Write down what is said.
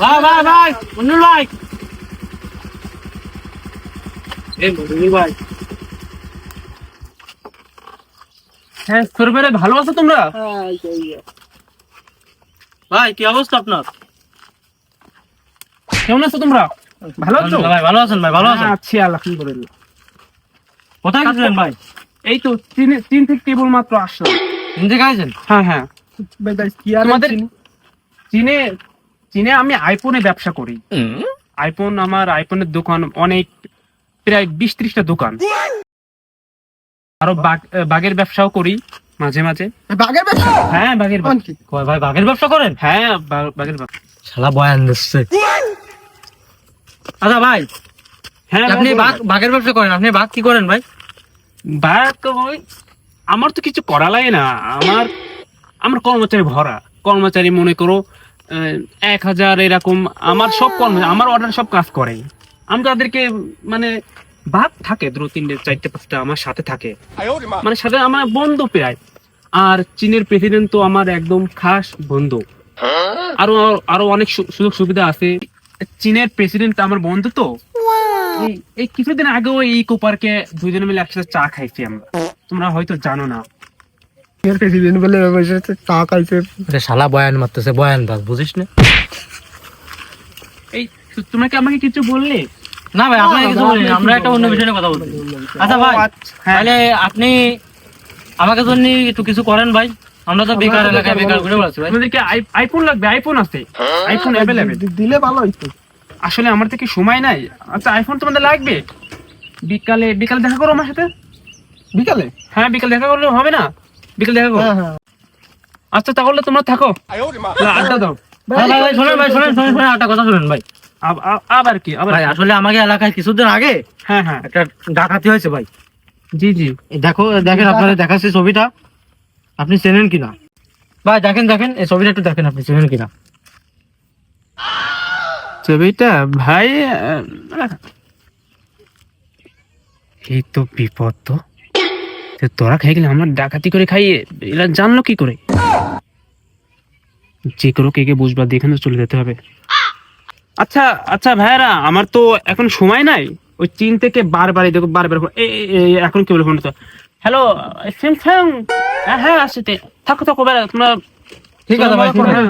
ভাই ভাই ভাই মন্ডল ভাই, এই মন্ডল ভাই, হ্যাঁ সরবেরে ভালো আছো তোমরা? ভাই কি অবস্থা আপনার? কেমন আছো তোমরা? ভালো আছো ভাই? ভালো আছেন ভাই? ভালো আছেন? আছি আলহামদুলিল্লাহ। কোথায় গেছিলেন ভাই? এই তো চীন থেকে কেবল মাত্র আসলাম। চীন থেকে আসেন? হ্যাঁ হ্যাঁ। তোমাদের চীনে চীনে আমি আইফোনে ব্যবসা করি। আইফোন, আমার আইফোনের দোকান অনেক, প্রায় 20-30টা দোকান। আরো বাগের ব্যবসাও করি মাঝে মাঝে। বাঘের ব্যবসা? হ্যাঁ বাগের ব্যবসা। ভাই বাগের ব্যবসা করেন? হ্যাঁ বাগের ব্যবসা। শালা বয়ান দিচ্ছে। আচ্ছা ভাই, হ্যাঁ আপনি বাগের ব্যবসা করেন, আপনি বাঘ কি করেন ভাই? বাঘ ওই, আমার তো কিছু করা লাগে না, আমার কর্মচারী ভরা। কর্মচারী মনে করো 1000 এরকম। আমার সব আমার অর্ডার সব কাজ করে। আমি তাদেরকে মানে ভাগ থাকে 2-3-4-5টা আমার সাথে থাকে, মানে সাথে আমার বন্ধু প্রায়। আর চীনের প্রেসিডেন্ট তো আমার একদম খাস বন্ধু। আরো আরো অনেক সুযোগ সুবিধা আছে। চীনের প্রেসিডেন্ট আমার বন্ধু তো। এই কিছুদিন আগেও এই ইকো পার্কে দুইজনে মিলে একসাথে চা খাইছি আমরা, তোমরা হয়তো জানো না। প্রেসিডেন্ট বলে চা খাইছে। শালা বয়ান মারতেছে, বয়ান বাস বুঝিস না? এই তোমরা কি আমাকে কিছু বললে? না ভাই আপনাকে কিছু বলিনি, আমরা একটা অন্য বিষয়ে কথা বলছি। আচ্ছা ভাই, তাহলে আপনি আমাকে জন্য একটু কিছু করেন ভাই, আমরা তো বেকার এলাকায় বেকার ঘুরে বেড়াচ্ছি ভাই। তোমাদেরকে আইফোন লাগবে? আইফোন আছে, আইফোন অ্যাভেলেবেল। দিলে ভালো হইতো। আসলে আমার থেকে সময় নাই। আচ্ছা আইফোন তোমাদের লাগবে? বিকালে দেখা করো আমার সাথে। বিকালে? হ্যাঁ বিকালে দেখা করলে হবে না? বিকালে দেখা করো। আচ্ছা তাহলে তোমরা থাকো, আড্ডা দাও। ভাই শোনেন একটা কথা শুনেন ভাই। আবার কি? আবার ভাই আসলে আমাকে এলাকায় কিছুদিন আগে হ্যাঁ হ্যাঁ একটা ডাকাতি হয়েছে ভাই। জি জি। দেখেন আপনাদের দেখাচ্ছি ছবিটা, আপনি চেনেন কিনা ভাই? দেখেন এই ছবিটা একটু দেখেন, আপনি চেনেন কিনা ছবিটা? ভাই এই তো বিপদ তো। তোরা খাই গেলে আমার ডাকাতি করে খাইয়ে এরা জানলো কি করে? যে করো কে বুঝবা, দিয়ে এখানে চলে যেতে হবে। আচ্ছা আচ্ছা ভাইরা, আমার তো এখন সময় নাই। ওই চীন থেকে বারবার দেখো, বারবার এখন কি বলে ফোন তো। হ্যালো স্যামসাং, হ্যাঁ আসতে থাকো বেড়া তোমরা। ঠিক আছে ভাই। হ্যাঁ।